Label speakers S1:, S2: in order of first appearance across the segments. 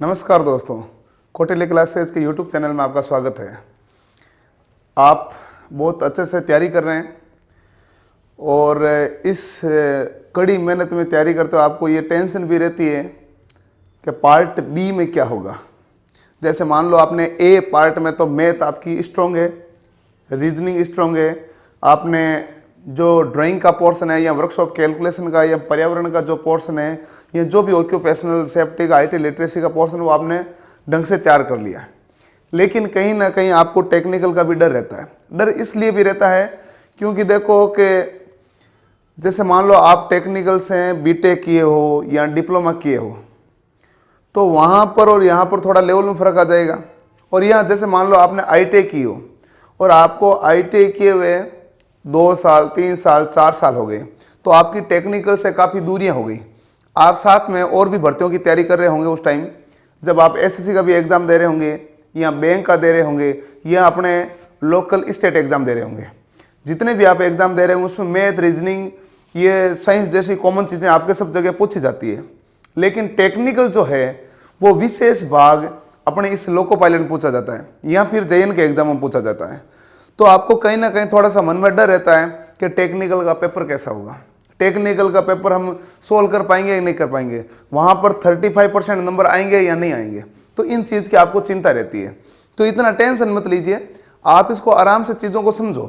S1: नमस्कार दोस्तों, कौटिल्य क्लासेज के YouTube चैनल में आपका स्वागत है। आप बहुत अच्छे से तैयारी कर रहे हैं और इस कड़ी मेहनत में तैयारी करते हो आपको ये टेंशन भी रहती है कि पार्ट बी में क्या होगा। जैसे मान लो आपने ए पार्ट में तो मैथ आपकी स्ट्रॉन्ग है, रीजनिंग स्ट्रॉन्ग है, आपने जो ड्राइंग का पोर्शन है या वर्कशॉप कैलकुलेशन का या पर्यावरण का जो पोर्शन है या जो भी ऑक्यूपेशनल सेफ्टी का IT लिटरेसी का पोर्शन वो आपने ढंग से तैयार कर लिया है। लेकिन कहीं ना कहीं आपको टेक्निकल का भी डर रहता है। डर इसलिए भी रहता है क्योंकि देखो कि जैसे मान लो आप टेक्निकल से BTech किए हो या डिप्लोमा किए हो तो वहाँ पर और यहाँ पर थोड़ा लेवल में फ़र्क आ जाएगा। और यहाँ जैसे मान लो आपने ITI की हो और आपको ITI किए हुए 2 साल 3 साल 4 साल हो गए तो आपकी टेक्निकल से काफ़ी दूरियां हो गई। आप साथ में और भी भर्तियों की तैयारी कर रहे होंगे उस टाइम जब आप SSC का भी एग्ज़ाम दे रहे होंगे या बैंक का दे रहे होंगे या अपने लोकल स्टेट एग्ज़ाम दे रहे होंगे। जितने भी आप एग्ज़ाम दे रहे होंगे उसमें मैथ, रीजनिंग, ये साइंस जैसी कॉमन चीज़ें आपके सब जगह पूछी जाती है। लेकिन टेक्निकल जो है वो विशेष भाग अपने इस लोको पायलट में पूछा जाता है या फिर JN के एग्ज़ाम में पूछा जाता है। तो आपको कहीं ना कहीं थोड़ा सा मन में डर रहता है कि टेक्निकल का पेपर कैसा होगा, टेक्निकल का पेपर हम सोल्व कर पाएंगे या नहीं कर पाएंगे, वहाँ पर 35% नंबर आएंगे या नहीं आएंगे। तो इन चीज़ की आपको चिंता रहती है। तो इतना टेंशन मत लीजिए, आप इसको आराम से चीज़ों को समझो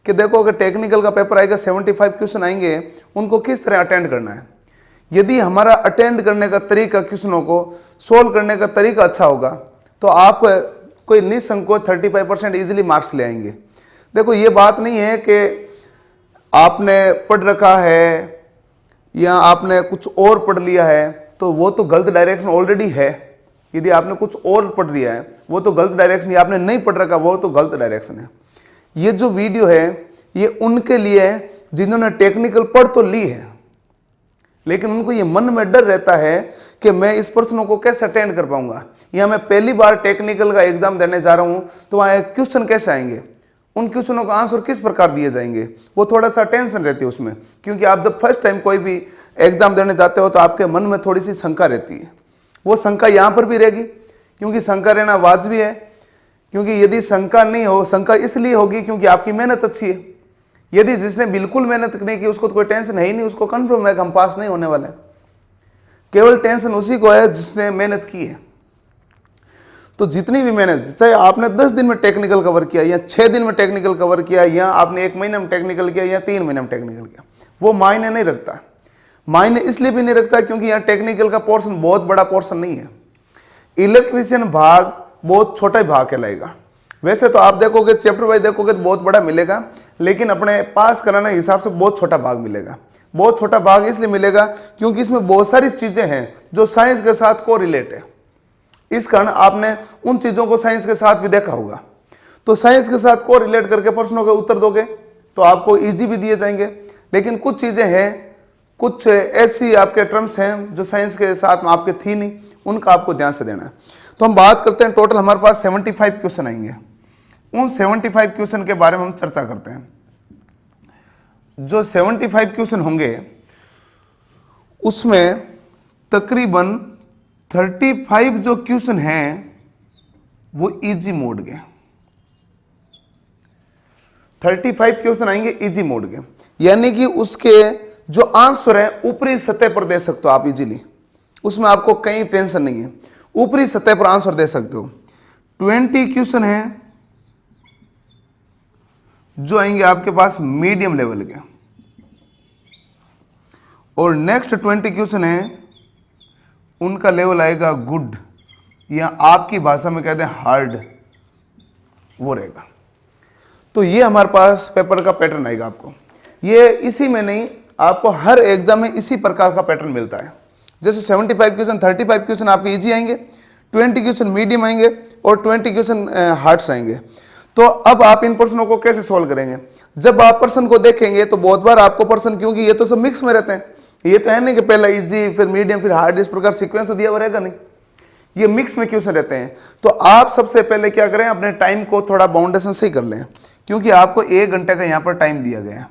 S1: कि देखो अगर टेक्निकल का पेपर आएगा 75 क्वेश्चन आएंगे, उनको किस तरह अटेंड करना है। यदि हमारा अटेंड करने का तरीका, क्वेश्चनों को सोल्व करने का तरीका अच्छा होगा तो आप कोई निसंकोच 35% ईजिली मार्क्स ले आएंगे। देखो ये बात नहीं है कि आपने पढ़ रखा है या आपने कुछ और पढ़ लिया है तो वो तो गलत डायरेक्शन ऑलरेडी है। यदि आपने कुछ और पढ़ लिया है वो तो गलत डायरेक्शन, या आपने नहीं पढ़ रखा वो तो गलत डायरेक्शन है। ये जो वीडियो है ये उनके लिए है जिन्होंने टेक्निकल पढ़ तो ली है लेकिन उनको ये मन में डर रहता है कि मैं इस प्रश्नों को कैसे अटेंड कर पाऊंगा, या मैं पहली बार टेक्निकल का एग्जाम देने जा रहा हूं तो वहां क्वेश्चन कैसे आएंगे, उन क्वेश्चनों का आंसर किस प्रकार दिए जाएंगे। वो थोड़ा सा टेंशन रहती है उसमें, क्योंकि आप जब फर्स्ट टाइम कोई भी एग्जाम देने जाते हो तो आपके मन में थोड़ी सी शंका रहती है। वो शंका यहाँ पर भी रहेगी क्योंकि शंका रहना वाजिब है। क्योंकि यदि शंका नहीं हो, शंका इसलिए होगी क्योंकि आपकी मेहनत अच्छी है। यदि जिसने बिल्कुल मेहनत नहीं की उसको तो कोई टेंशन है ही नहीं, उसको कन्फर्म है कि हम पास नहीं होने वाले। केवल टेंशन उसी को है जिसने मेहनत की है। तो जितनी भी मेहनत, चाहे आपने 10 दिन में टेक्निकल कवर किया या 6 दिन में टेक्निकल कवर किया या आपने 1 महीने में टेक्निकल किया या 3 महीने में टेक्निकल किया, वो मायने नहीं रखता। मायने इसलिए भी नहीं रखता क्योंकि यहाँ टेक्निकल का पोर्शन बहुत बड़ा पोर्शन नहीं है। इलेक्ट्रीशियन भाग बहुत छोटा भाग कहलाएगा। वैसे तो आप देखोगे चैप्टर वाइज देखोगे तो बहुत बड़ा मिलेगा, लेकिन अपने पास कराने के हिसाब से बहुत छोटा भाग मिलेगा। बहुत छोटा भाग इसलिए मिलेगा क्योंकि इसमें बहुत सारी चीजें हैं जो साइंस के साथ को रिलेट है। इस कारण आपने उन चीजों को साइंस के साथ भी देखा होगा। तो साइंस के साथ को रिलेट करके प्रश्नों के उत्तर दोगे तो आपको इजी भी दिए जाएंगे। लेकिन कुछ चीजें हैं, कुछ ऐसी आपके टर्म्स हैं जो साइंस के साथ में आपके थी नहीं, उनका आपको ध्यान से देना है। तो हम बात करते हैं, टोटल हमारे पास 75 क्वेश्चन आएंगे। उन 75 क्वेश्चन के बारे में हम चर्चा करते हैं। जो 75 क्वेश्चन होंगे उसमें तकरीबन 35 जो क्वेश्चन हैं वो इजी मोड के, 35 क्वेश्चन आएंगे इजी मोड के, यानी कि उसके जो आंसर है ऊपरी सतह पर दे सकते हो आप इजीली। उसमें आपको कहीं टेंशन नहीं है, ऊपरी सतह पर आंसर दे सकते हो। 20 क्वेश्चन हैं जो आएंगे आपके पास मीडियम लेवल के, और नेक्स्ट 20 क्वेश्चन है उनका लेवल आएगा गुड, या आपकी भाषा में कहते हैं हार्ड, वो रहेगा। तो ये हमारे पास पेपर का पैटर्न आएगा आपको। ये इसी में नहीं, आपको हर एग्जाम में इसी प्रकार का पैटर्न मिलता है। जैसे 75 क्वेश्चन, 35 क्वेश्चन आपके इजी आएंगे, 20 क्वेश्चन मीडियम आएंगे और 20 क्वेश्चन हार्ड्स आएंगे। तो अब आप इन प्रश्नों को कैसे सोल्व करेंगे? जब आप प्रश्न को देखेंगे तो बहुत बार आपको प्रश्न, क्योंकि ये तो सब मिक्स में रहते हैं, ये तो है नहीं कि पहला इजी फिर मीडियम फिर हार्ड, इस प्रकार सीक्वेंस तो दिया हुआ रहेगा नहीं, ये मिक्स में क्वेश्चन रहते हैं। तो आप सबसे पहले क्या करें, अपने टाइम को थोड़ा बाउंडेशन सही कर लें, क्योंकि आपको 1 घंटे का यहाँ पर टाइम दिया गया है।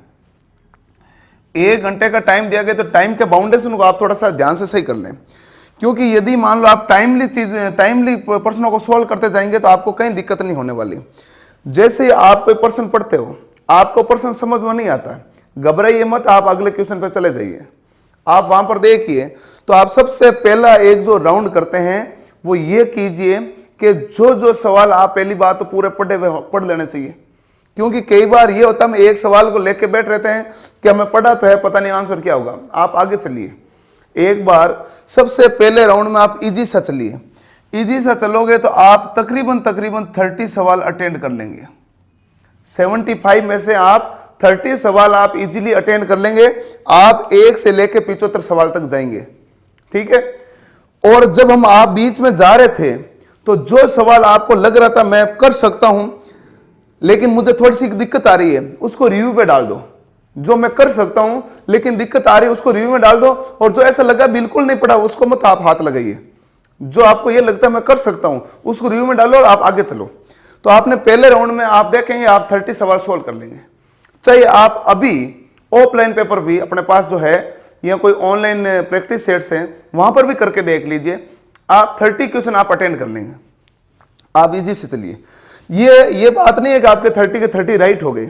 S1: 1 घंटे का टाइम दिया गया तो टाइम के बाउंडेशन को आप थोड़ा सा ध्यान से सही कर लें। क्योंकि यदि मान लो आप टाइमली प्रश्नों को सोल्व करते जाएंगे तो आपको कहीं दिक्कत नहीं होने वाली। जैसे ही आप कोई प्रश्न पढ़ते हो, आपको प्रश्न समझ में नहीं आता, घबराइए मत, आप अगले क्वेश्चन पे चले जाइए। आप वहां पर देखिए, तो आप सबसे पहला एक जो राउंड करते हैं वो ये कीजिए कि जो जो सवाल आप पहली बात तो पूरे पढ़ लेने चाहिए। क्योंकि कई बार ये होता है हम एक सवाल को लेके बैठ रहते हैं कि हमें पढ़ा तो है, पता नहीं आंसर क्या होगा। आप आगे चलिए, एक बार सबसे पहले राउंड में आप इजी सा चलिए। इजी सा चलोगे तो आप तकरीबन 30 सवाल अटेंड कर लेंगे। 75 में से आप 30 सवाल आप इजीली अटेंड कर लेंगे। आप 1 से लेकर 75 सवाल तक जाएंगे, ठीक है। और जब आप बीच में जा रहे थे तो जो सवाल आपको लग रहा था मैं कर सकता हूं लेकिन मुझे थोड़ी सी दिक्कत आ रही है, उसको रिव्यू पे डाल दो। जो मैं कर सकता हूं लेकिन दिक्कत आ रही है उसको रिव्यू में डाल दो, और जो ऐसा लगा बिल्कुल नहीं पड़ा उसको मत आप हाथ लगाइए। जो आपको यह लगता है मैं कर सकता हूं उसको रिव्यू में डालो और आप आगे चलो। तो आपने पहले राउंड में आप देखेंगे आप 30 सवाल सोल्व कर लेंगे। चाहे आप अभी ऑफलाइन पेपर भी अपने पास जो है या कोई ऑनलाइन प्रैक्टिस सेट्स हैं वहां पर भी करके देख लीजिए, आप 30 क्वेश्चन आप अटेंड कर लेंगे। आप इजी से चलिए। ये बात नहीं है कि आपके 30 के 30 राइट हो गए,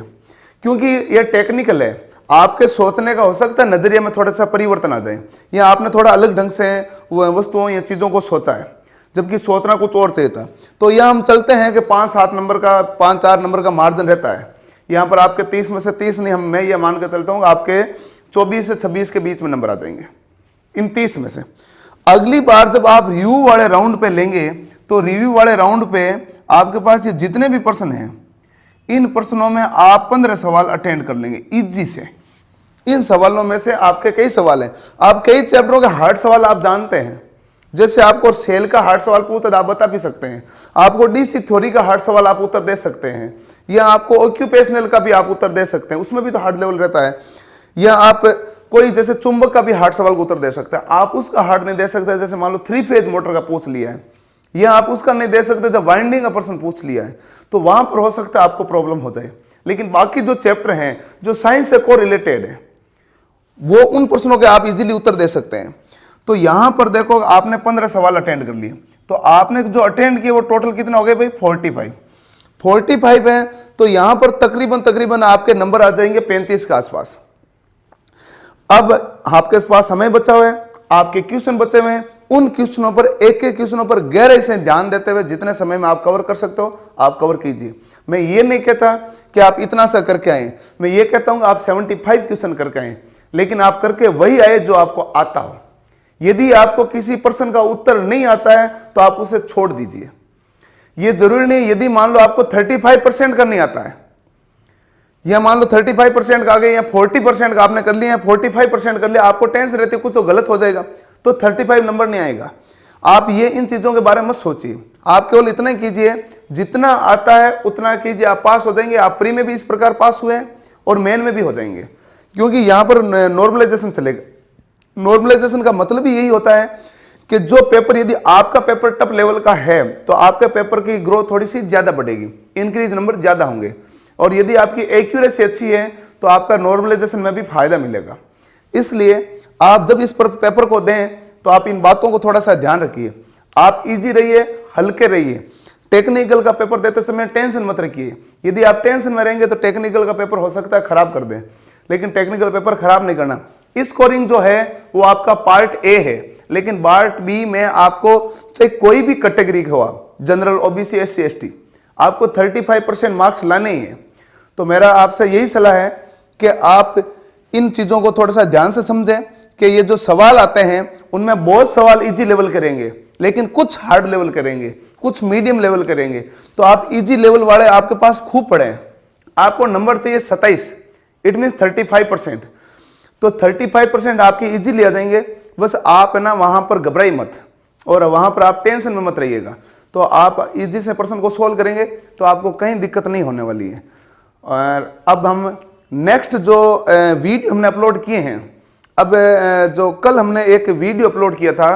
S1: क्योंकि ये टेक्निकल है। आपके सोचने का हो सकता है नजरिए में थोड़ा सा परिवर्तन आ जाए, या आपने थोड़ा अलग ढंग से वस्तुओं या चीजों को सोचा है जबकि सोचना कुछ और चाहिए था। तो यह हम चलते हैं कि 5-7 नंबर का 5-4 नंबर का मार्जिन रहता है। यहाँ पर आपके 30 में से 30 नहीं, मैं ये मान कर चलता हूँ आपके 24 से 26 के बीच में नंबर आ जाएंगे इन 30 में से। अगली बार जब आप रिव्यू वाले राउंड पे लेंगे तो रिव्यू वाले राउंड पे आपके पास ये जितने भी प्रश्न हैं इन प्रश्नों में आप 15 सवाल अटेंड कर लेंगे इजी से। इन सवालों में से आपके कई सवाल हैं, आप कई चैप्टरों के हार्ड सवाल आप जानते हैं। जैसे आपको सेल का हार्ड सवाल पूछता आप बता भी सकते हैं, आपको डीसी थ्योरी का हार्ड सवाल आप उत्तर दे सकते हैं, या आपको ऑक्यूपेशनल का भी आप उत्तर दे सकते हैं, उसमें भी तो हार्ड लेवल रहता है। या आप कोई जैसे चुंबक का भी हार्ड सवाल का उत्तर दे सकते हैं, आप उसका हार्ड नहीं दे सकते। जैसे मान लो 3 फेज मोटर का पूछ लिया है, या आप उसका नहीं दे सकते जब वाइंडिंग का प्रश्न पूछ लिया है, तो वहां पर हो सकता है आपको प्रॉब्लम हो जाए। लेकिन बाकी जो चैप्टर हैं जो साइंस से को रिलेटेड है वो उन प्रश्नों के आप इजीली उत्तर दे सकते हैं। तो यहां पर देखो आपने 15 सवाल अटेंड कर लिए, तो आपने जो अटेंड किए वो टोटल कितना हो गए भाई 45 है। तो यहां पर तकरीबन आपके नंबर आ जाएंगे 35 के आसपास। अब आपके पास समय बचा हुआ है, आपके क्वेश्चन बचे हुए हैं, उन क्वेश्चनों पर एक क्वेश्चन पर गहराई से ध्यान देते हुए जितने समय में आप कवर कर सकते हो आप कवर कीजिए। मैं ये नहीं कहता कि आप इतना सा करके आए, मैं ये कहता हूं आप 75 क्वेश्चन करके आए, लेकिन आप करके वही आए जो आपको आता हो। यदि आपको किसी प्रश्न का उत्तर नहीं आता है तो आप उसे छोड़ दीजिए। यह जरूरी नहीं, यदि मान लो आपको 35% का नहीं आता है, या मान लो 35% का आ गए, या 40% का आपने कर लिया, 45% कर लिया, आपको टेंशन रहती है कुछ तो गलत हो जाएगा, तो 35 नंबर नहीं आएगा। आप ये इन चीजों के बारे में मत सोचिए, आप केवल इतना ही कीजिए जितना आता है उतना कीजिए, आप पास हो जाएंगे। आप प्री में भी इस प्रकार पास हुए और मेन में भी हो जाएंगे, क्योंकि यहां पर नॉर्मलाइजेशन चलेगा। नॉर्मलाइजेशन का मतलब ही यही होता है कि जो पेपर, यदि आपका पेपर टफ लेवल का है तो आपके पेपर की ग्रोथ थोड़ी सी ज्यादा बढ़ेगी, इंक्रीज नंबर ज्यादा होंगे। और यदि आपकी एक्यूरेसी अच्छी है तो आपका नॉर्मलाइजेशन में भी फायदा मिलेगा। इसलिए आप जब इस पेपर को दें तो आप इन बातों को थोड़ा सा ध्यान रखिए। आप इजी रहिए, हल्के रहिए। टेक्निकल का पेपर देते समय टेंशन मत रखिए। यदि आप टेंशन में रहेंगे तो टेक्निकल का पेपर हो सकता है खराब कर दें, लेकिन टेक्निकल पेपर खराब नहीं करना। स्कोरिंग जो है वो आपका पार्ट ए है, लेकिन पार्ट बी में आपको चाहे कोई भी कैटेगरी हो, आप जनरल, ओबीसी, एससी, एसटी, आपको 35% मार्क्स लाने ही है। तो मेरा आपसे यही सलाह है कि आप इन चीजों को थोड़ा सा ध्यान से समझें कि ये जो सवाल आते हैं उनमें बहुत सवाल इजी लेवल करेंगे, लेकिन कुछ हार्ड लेवल करेंगे, कुछ मीडियम लेवल करेंगे। तो आप इजी लेवल वाले आपके पास खूब पड़े हैं। आपको नंबर चाहिए 27, इट मीन 35%। तो 35% आपके इजीली आ जाएंगे। बस आप है ना वहां पर घबराई मत, और वहां पर आप टेंशन में मत रहिएगा। तो आप इजी से प्रश्न को सोल्व करेंगे तो आपको कहीं दिक्कत नहीं होने वाली है। और अब हम नेक्स्ट जो वीडियो हमने अपलोड किए हैं, अब जो कल हमने एक वीडियो अपलोड किया था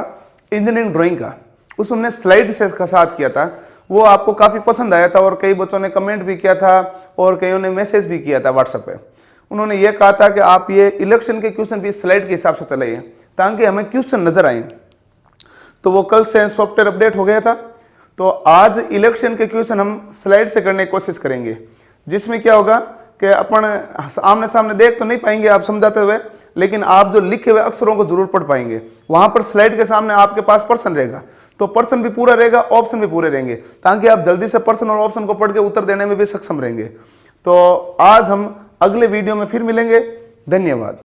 S1: इंजीनियरिंग ड्राइंग का, उसमें हमने स्लाइड से का साथ किया था, वो आपको काफ़ी पसंद आया था और कई बच्चों ने कमेंट भी किया था और कईयों ने मैसेज भी किया था व्हाट्सएप पे। उन्होंने ये कहा था कि आप ये इलेक्शन के क्वेश्चन भी स्लाइड के हिसाब से चलाइए ताकि हमें क्वेश्चन नजर आए। तो वो कल से सॉफ्टवेयर अपडेट हो गया था। तो आज इलेक्शन के क्वेश्चन हम स्लाइड से करने की कोशिश करेंगे, जिसमें क्या होगा कि अपन आमने सामने देख तो नहीं पाएंगे आप समझाते हुए, लेकिन आप जो लिखे हुए अक्षरों को जरूर पढ़ पाएंगे। वहां पर स्लाइड के सामने आपके पास पर्सन रहेगा, तो पर्सन भी पूरा रहेगा, ऑप्शन भी पूरे रहेंगे, ताकि आप जल्दी से पर्सन और ऑप्शन को पढ़ के उत्तर देने में भी सक्षम रहेंगे। तो आज हम अगले वीडियो में फिर मिलेंगे। धन्यवाद।